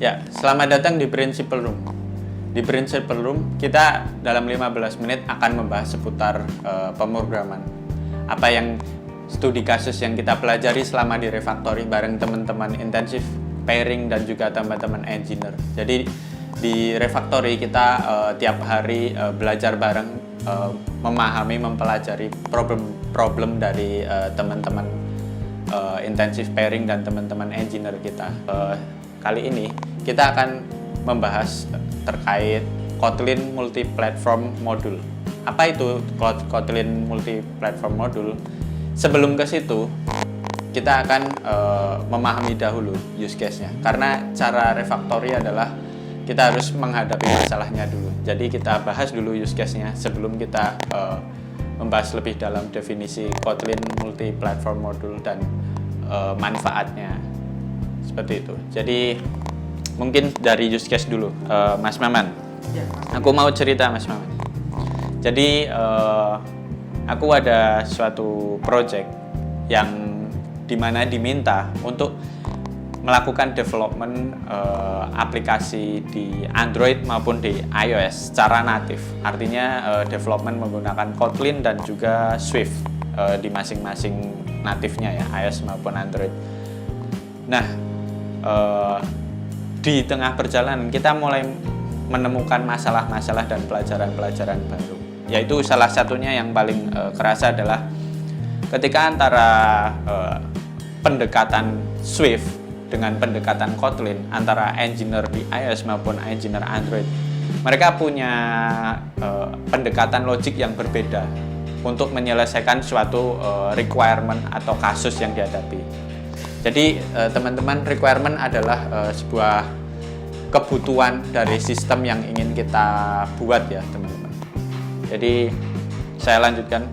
Ya, selamat datang di Principal Room. Di Principal Room, kita dalam 15 menit akan membahas seputar pemrograman. Apa yang studi kasus yang kita pelajari selama di refactory bareng teman-teman intensive pairing dan juga teman-teman engineer. Jadi di refactory kita tiap hari belajar bareng, memahami, mempelajari problem dari teman-teman intensive pairing dan teman-teman engineer kita. Kali ini kita akan membahas terkait Kotlin Multi-Platform Module. Apa itu Kotlin Multi-Platform Module? Sebelum ke situ, kita akan memahami dahulu use case-nya. Karena cara refactory adalah kita harus menghadapi masalahnya dulu. Jadi kita bahas dulu use case-nya sebelum kita membahas lebih dalam definisi Kotlin Multi-Platform Module dan manfaatnya. Seperti itu. Jadi mungkin dari use case dulu, Mas Maman. Ya, aku mau cerita, Mas Maman. Jadi aku ada suatu project yang dimana diminta untuk melakukan development aplikasi di Android maupun di iOS secara natif. Artinya development menggunakan Kotlin dan juga Swift di masing-masing natifnya ya, iOS maupun Android. Nah, di tengah perjalanan kita mulai menemukan masalah-masalah dan pelajaran-pelajaran baru. Yaitu salah satunya yang paling kerasa adalah ketika antara pendekatan Swift dengan pendekatan Kotlin antara engineer di iOS maupun engineer Android. Mereka punya pendekatan logik yang berbeda untuk menyelesaikan suatu requirement atau kasus yang dihadapi. Jadi teman-teman, requirement adalah sebuah kebutuhan dari sistem yang ingin kita buat ya teman-teman. Jadi saya lanjutkan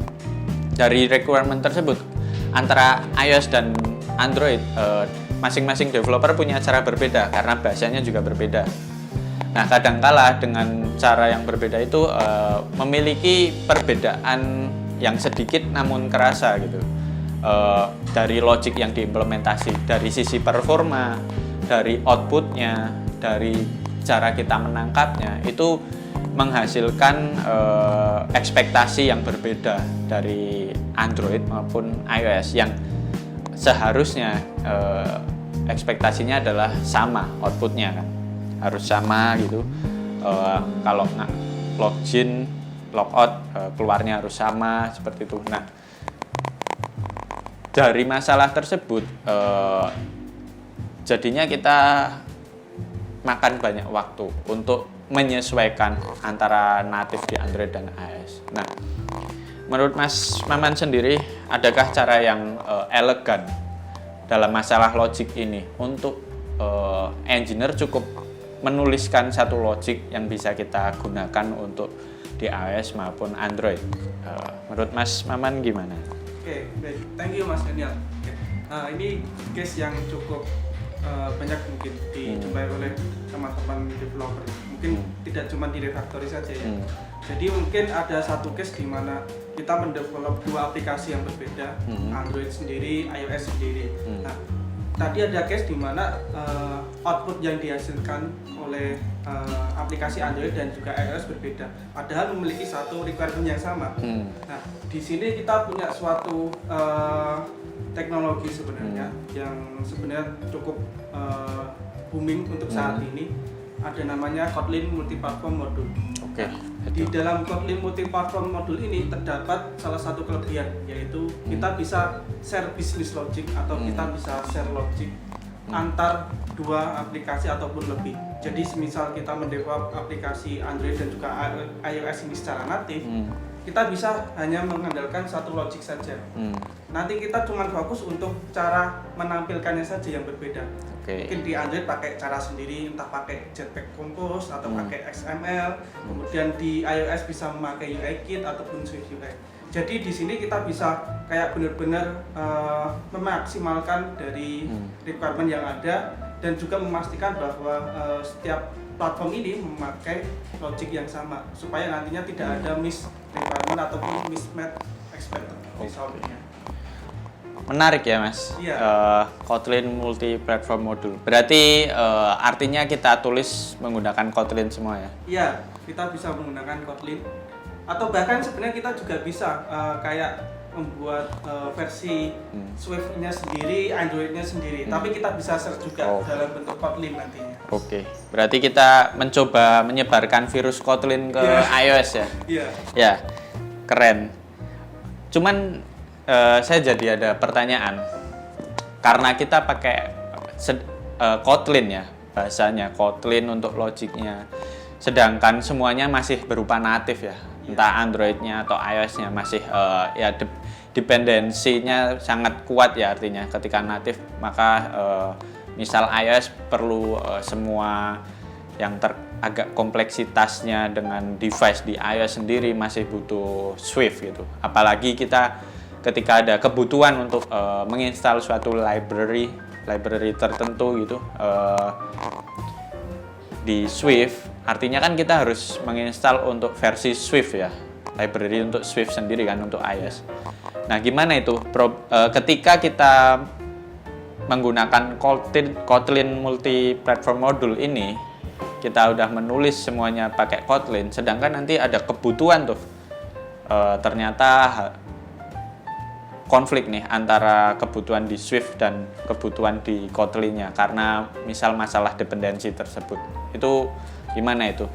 dari requirement tersebut antara iOS dan Android masing-masing developer punya cara berbeda karena bahasanya juga berbeda. Nah kadangkala dengan cara yang berbeda itu memiliki perbedaan yang sedikit namun kerasa gitu. Dari logic yang diimplementasi, dari sisi performa, dari outputnya, dari cara kita menangkapnya, itu menghasilkan ekspektasi yang berbeda dari Android maupun iOS yang seharusnya ekspektasinya adalah sama outputnya kan, harus sama gitu. Kalau login, logout keluarnya harus sama seperti itu. Nah, dari masalah tersebut jadinya kita makan banyak waktu untuk menyesuaikan antara natif di Android dan iOS. Nah, menurut Mas Maman sendiri, adakah cara yang elegan dalam masalah logik ini untuk engineer cukup menuliskan satu logik yang bisa kita gunakan untuk di iOS maupun Android? Menurut Mas Maman gimana? Oke, baik. Thank you Mas Daniel. Ini case yang cukup banyak mungkin dijumpai oleh teman-teman developer. Mungkin tidak cuma di refactory saja ya. Jadi mungkin ada satu case di mana kita mendevelop dua aplikasi yang berbeda, Android sendiri, iOS sendiri. Nah, tadi ada case di mana output yang dihasilkan oleh aplikasi Android dan juga iOS berbeda, padahal memiliki satu requirement yang sama. Nah, di sini kita punya suatu teknologi sebenarnya yang sebenarnya cukup booming untuk saat ini. Ada namanya Kotlin Multi-Platform Module. Oke. Di dalam Kotlin Multi-Platform Module ini terdapat salah satu kelebihan, yaitu kita bisa share business logic atau kita bisa share logic antar dua aplikasi ataupun lebih. Jadi semisal kita mendevelop aplikasi Android dan juga iOS ini secara natif, kita bisa hanya mengandalkan satu logic saja. Nanti kita cuma fokus untuk cara menampilkannya saja yang berbeda. Mungkin di Android pakai cara sendiri, entah pakai Jetpack Compose atau pakai XML. Kemudian di iOS bisa memakai UI Kit ataupun Swift UI. Jadi di sini kita bisa kayak benar-benar memaksimalkan dari requirement yang ada dan juga memastikan bahwa setiap platform ini memakai logic yang sama supaya nantinya tidak ada miss requirement ataupun mismatch expected result-nya. menarik ya Mas. Iya. Kotlin multi-platform modul. Berarti artinya kita tulis menggunakan Kotlin semua ya? Iya, kita bisa menggunakan Kotlin. Atau bahkan sebenarnya kita juga bisa kayak membuat versi Swift-nya sendiri, Android-nya sendiri. Tapi kita bisa share juga dalam bentuk Kotlin nantinya. Oke. Berarti kita mencoba menyebarkan virus Kotlin ke iOS ya? Iya. Ya, keren. Cuman saya jadi ada pertanyaan. Karena kita pakai Kotlin ya, bahasanya Kotlin untuk logiknya. Sedangkan semuanya masih berupa natif ya. Entah Android-nya atau iOS-nya masih dependensinya sangat kuat ya, artinya ketika natif maka misal iOS perlu semua yang agak kompleksitasnya dengan device di iOS sendiri masih butuh Swift gitu. Apalagi kita ketika ada kebutuhan untuk menginstal suatu library tertentu gitu di Swift, artinya kan kita harus menginstal untuk versi Swift ya, library untuk Swift sendiri kan untuk iOS. Nah, gimana itu ketika kita menggunakan Kotlin multi-platform module ini, kita udah menulis semuanya pakai Kotlin, sedangkan nanti ada kebutuhan tuh ternyata konflik nih antara kebutuhan di Swift dan kebutuhan di Kotlin-nya karena misal masalah dependensi tersebut. Itu gimana itu?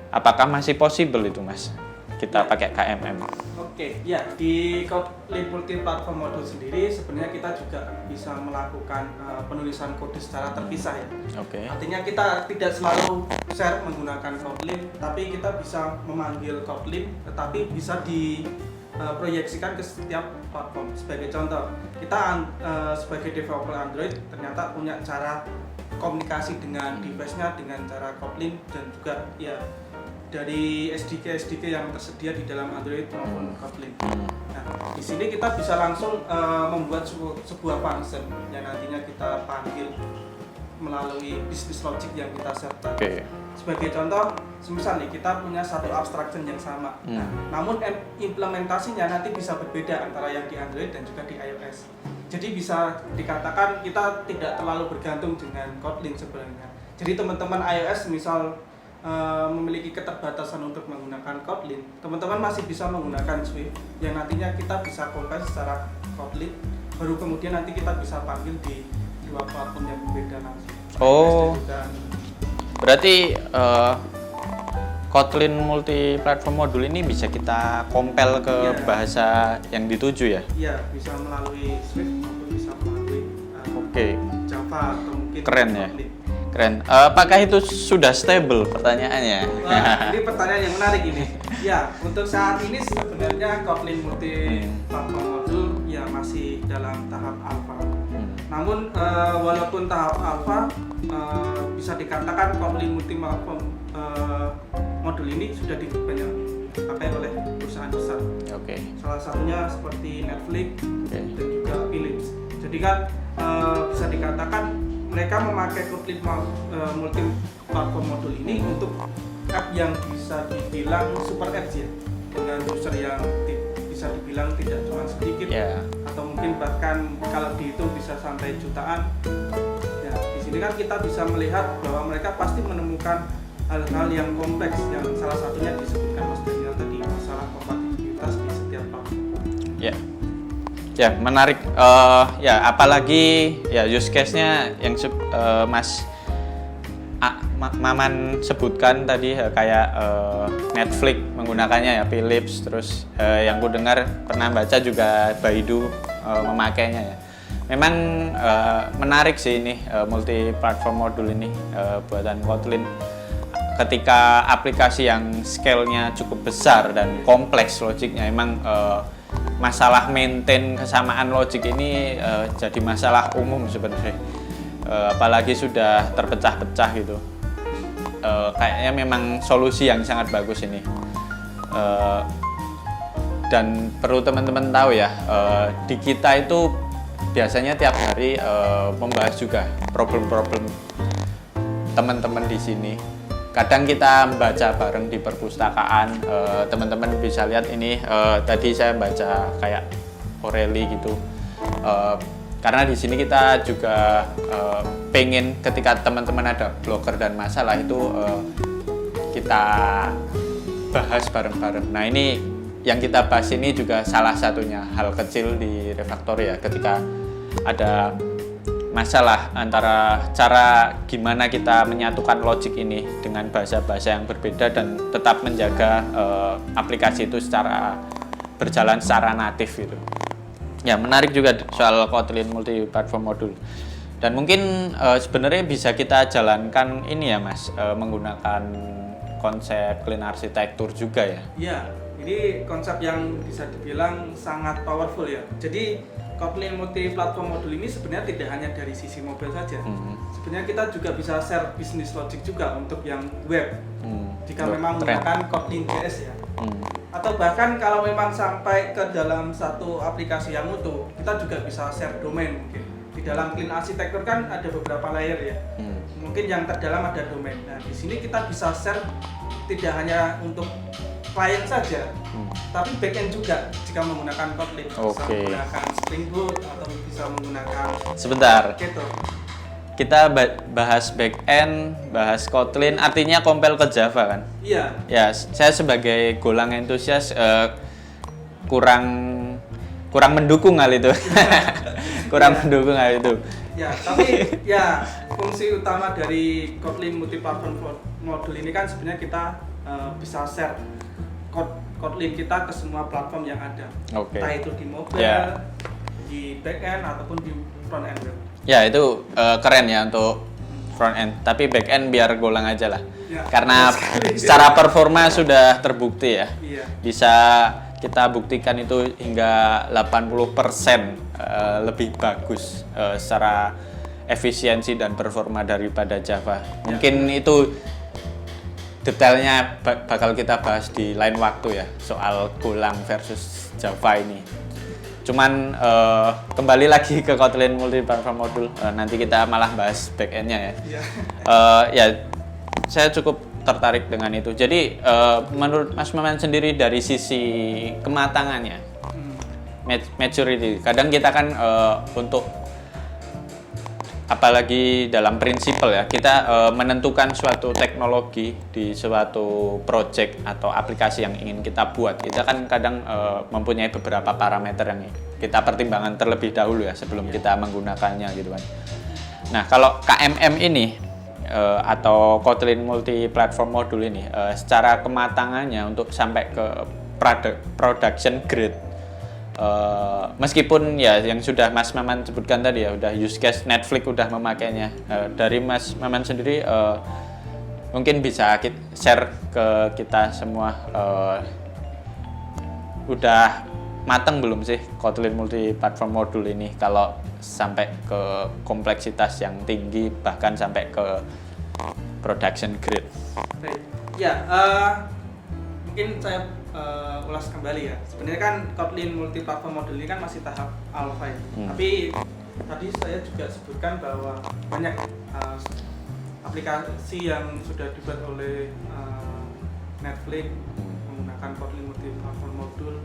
Apakah masih possible itu Mas? Kita pakai KMM. Oke, ya di Kotlin multi-platform module sendiri sebenarnya kita juga bisa melakukan penulisan kode secara terpisah ya. Oke. Artinya kita tidak selalu share menggunakan Kotlin, tapi kita bisa memanggil Kotlin, tetapi bisa diproyeksikan ke setiap platform. Sebagai contoh, kita sebagai developer Android ternyata punya cara komunikasi dengan device-nya dengan cara Kotlin dan juga ya dari SDK yang tersedia di dalam Android maupun Kotlin. Nah, di sini kita bisa langsung membuat sebuah function yang nantinya kita panggil melalui business logic yang kita set. Sebagai contoh, semisal nih kita punya satu abstraction yang sama. Nah, namun implementasinya nanti bisa berbeda antara yang di Android dan juga di iOS. Jadi bisa dikatakan kita tidak terlalu bergantung dengan Kotlin sebenarnya. Jadi teman-teman iOS misal memiliki keterbatasan untuk menggunakan Kotlin, teman-teman masih bisa menggunakan Swift yang nantinya kita bisa compile secara Kotlin, baru kemudian nanti kita bisa panggil di dua platform yang berbeda nanti. Berarti Kotlin multi-platform module ini bisa kita compile ke bahasa yang dituju ya? Iya, bisa melalui Swift maupun bisa melalui Java atau mungkin keren ya? Kotlin. Keren. Apakah itu sudah stable pertanyaannya? Wah, ini pertanyaan yang menarik ini. Ya, untuk saat ini sebenarnya Kotlin multi-platform module ya masih dalam tahap alpha. Namun walaupun tahap alpha, bisa dikatakan Kotlin multi-platform modul ini sudah dipakai oleh perusahaan besar. Salah satunya seperti Netflix dan juga Philips. Jadi kan bisa dikatakan mereka memakai Kotlin multi-platform modul ini untuk app yang bisa dibilang super apps ya, dengan user yang bisa dibilang tidak cuma sedikit atau mungkin bahkan kalau dihitung bisa sampai jutaan. Ya, di sini kan kita bisa melihat bahwa mereka pasti menemukan hal-hal yang kompleks yang salah satunya disebutkan Mas Daniel tadi, masalah kompatibilitas di setiap platform. Ya, menarik. Ya, apalagi ya use case-nya yang Mas Maman sebutkan tadi kayak Netflix menggunakannya ya, Philips, terus yang ku dengar pernah baca juga Baidu memakainya ya. Memang menarik sih ini multi-platform module ini buatan Kotlin. Ketika aplikasi yang scale-nya cukup besar dan kompleks logiknya, emang masalah maintain kesamaan logik ini jadi masalah umum sebenarnya. Apalagi sudah terpecah-pecah gitu. Kayaknya memang solusi yang sangat bagus ini. Dan perlu teman-teman tahu ya, di kita itu biasanya tiap hari membahas juga problem-problem teman-teman di sini. Kadang kita baca bareng di perpustakaan, teman-teman bisa lihat ini tadi saya baca kayak O'Reilly gitu. Karena di sini kita juga pengen ketika teman-teman ada blocker dan masalah itu kita bahas bareng-bareng. Nah ini yang kita bahas ini juga salah satunya hal kecil di Refactory ya, ketika ada masalah antara cara gimana kita menyatukan logic ini dengan bahasa-bahasa yang berbeda dan tetap menjaga aplikasi itu berjalan secara natif gitu. Ya menarik juga soal Kotlin multi platform modul. Dan mungkin sebenarnya bisa kita jalankan ini ya Mas, menggunakan konsep clean arsitektur juga ya. Iya, ini konsep yang bisa dibilang sangat powerful ya. Jadi Kotlin multi platform modul ini sebenarnya tidak hanya dari sisi mobile saja. Sebenarnya kita juga bisa share business logic juga untuk yang web. Jika memang menggunakan Kotlin JS ya. Atau bahkan kalau memang sampai ke dalam satu aplikasi yang utuh, kita juga bisa share domain mungkin. Di dalam clean arsitektur kan ada beberapa layer ya. Mungkin yang terdalam ada domain. Nah, di sini kita bisa share tidak hanya untuk klien saja, tapi backend juga jika menggunakan Kotlin. Bisa menggunakan Spring Boot atau bisa menggunakan Sebentar. Gitu. Kita bahas backend, bahas Kotlin, artinya compile ke Java kan? Iya. Ya, saya sebagai golang entusias kurang mendukung hal itu. Mendukung hal itu. Ya, tapi ya fungsi utama dari Kotlin multi platform modul ini kan sebenarnya kita bisa share Kotlin kita ke semua platform yang ada. Entah itu di mobile, di backend ataupun di front end web. Ya, itu keren ya untuk front end, tapi back end biar golang aja lah. Ya, karena secara performa sudah terbukti ya. Iya. Bisa kita buktikan itu hingga 80% lebih bagus secara efisiensi dan performa daripada Java. Mungkin itu detailnya bakal kita bahas di lain waktu ya, soal Golang versus Java ini. Cuman kembali lagi ke Kotlin multi platform modul, nanti kita malah bahas back-end-nya ya. Ya, saya cukup tertarik dengan itu. Jadi menurut Mas Maman sendiri dari sisi kematangannya, maturity, kadang kita kan untuk apalagi dalam prinsipal ya, kita menentukan suatu teknologi di suatu project atau aplikasi yang ingin kita buat, kita kan kadang mempunyai beberapa parameter yang kita pertimbangkan terlebih dahulu ya sebelum kita menggunakannya gitu kan. Nah, kalau KMM ini atau Kotlin multi platform modul ini secara kematangannya untuk sampai ke production grade, meskipun ya yang sudah Mas Maman sebutkan tadi ya, udah use case Netflix udah memakainya, dari Mas Maman sendiri mungkin bisa share ke kita semua, udah mateng belum sih Kotlin multi platform modul ini kalau sampai ke kompleksitas yang tinggi bahkan sampai ke production grade? Ya, mungkin saya ulas kembali ya. Sebenarnya kan Kotlin multi platform modul ini kan masih tahap alpha ya. Tapi tadi saya juga sebutkan bahwa banyak aplikasi yang sudah dibuat oleh Netflix menggunakan Kotlin multi platform modul.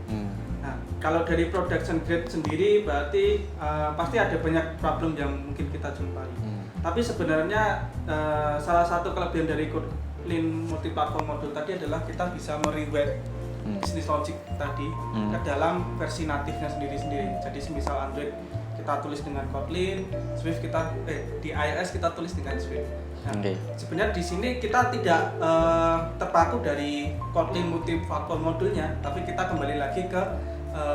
Nah, kalau dari production grade sendiri berarti pasti ada banyak problem yang mungkin kita jumpai. Tapi sebenarnya salah satu kelebihan dari Kotlin multi platform modul tadi adalah kita bisa merewrite business logic tadi ke dalam versi natifnya sendiri-sendiri. Jadi semisal Android kita tulis dengan Kotlin, Swift kita di iOS kita tulis dengan Swift. Nah, sebenarnya di sini kita tidak terpaku dari Kotlin multi platform modulnya, tapi kita kembali lagi ke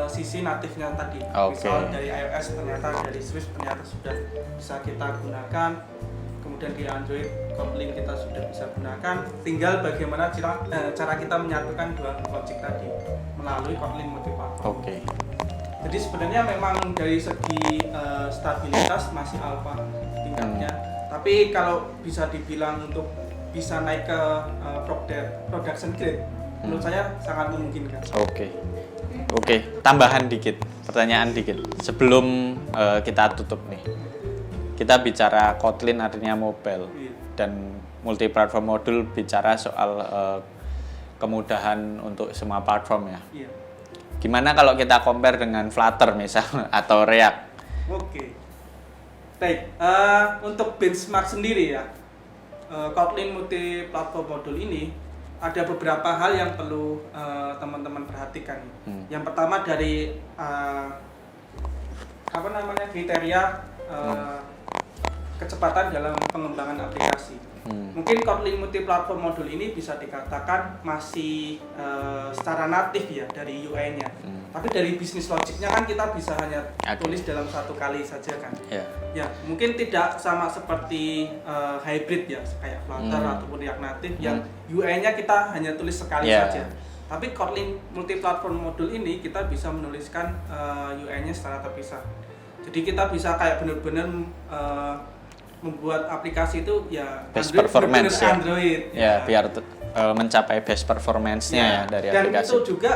sisi natifnya tadi. Misal dari iOS ternyata dari Swift ternyata sudah bisa kita gunakan, kemudian di Android Kotlin kita sudah bisa gunakan, tinggal bagaimana cara kita menyatukan dua logic tadi melalui Kotlin multi platform. Jadi sebenarnya memang dari segi stabilitas masih alpha tingkatnya, tapi kalau bisa dibilang untuk bisa naik ke production grade, menurut saya sangat memungkinkan. Oke, tambahan dikit, pertanyaan dikit sebelum kita tutup nih. Kita bicara Kotlin artinya mobile, dan multi platform modul bicara soal kemudahan untuk semua platform ya. Gimana kalau kita compare dengan Flutter misal atau React? Oke. Baik, untuk benchmark sendiri ya, Kotlin multi platform modul ini ada beberapa hal yang perlu teman-teman perhatikan. Yang pertama dari kriteria kecepatan dalam pengembangan aplikasi. Mungkin Kotlin multi platform modul ini bisa dikatakan masih secara natif ya dari UI-nya. Tapi dari bisnis logiknya kan kita bisa hanya tulis dalam satu kali saja kan. Ya, mungkin tidak sama seperti hybrid ya, kayak Flutter ataupun React Native yang UI-nya kita hanya tulis sekali saja. Tapi Kotlin multi platform modul ini kita bisa menuliskan UI-nya secara terpisah. Jadi kita bisa kayak benar-benar membuat aplikasi itu ya best Android, performance ya. Android Biar mencapai best performance-nya ya dari dan aplikasi. itu juga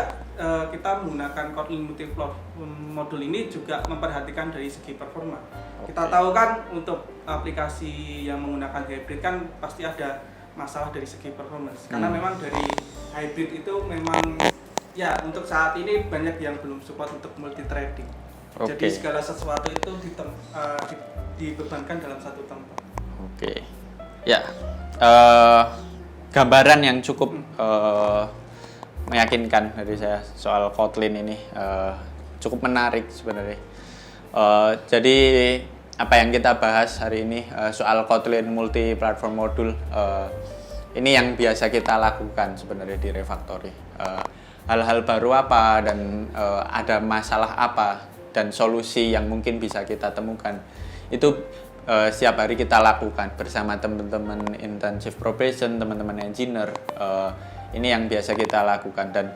kita menggunakan Kotlin multi platform modul ini juga memperhatikan dari segi performa. Kita tahu kan untuk aplikasi yang menggunakan hybrid kan pasti ada masalah dari segi performance. Karena memang dari hybrid itu memang ya untuk saat ini banyak yang belum support untuk multi threading. Jadi segala sesuatu itu dibebankan dalam satu tempat. Ya, gambaran yang cukup meyakinkan dari saya soal Kotlin ini cukup menarik sebenarnya. Jadi apa yang kita bahas hari ini soal Kotlin multi platform modul ini yang biasa kita lakukan sebenarnya di Refactory. Hal-hal baru apa dan ada masalah apa dan solusi yang mungkin bisa kita temukan itu setiap hari kita lakukan bersama teman-teman intensive probation, teman-teman engineer. Ini yang biasa kita lakukan, dan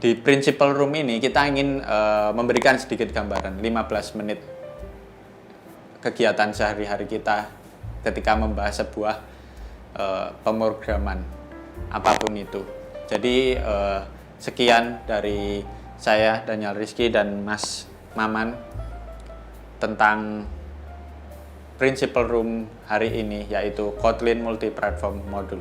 di principal room ini kita ingin memberikan sedikit gambaran 15 menit kegiatan sehari-hari kita ketika membahas sebuah pemrograman apapun itu. Jadi sekian dari saya Daniel Rizky dan Mas Maman tentang principal room hari ini, yaitu Kotlin multi platform modul.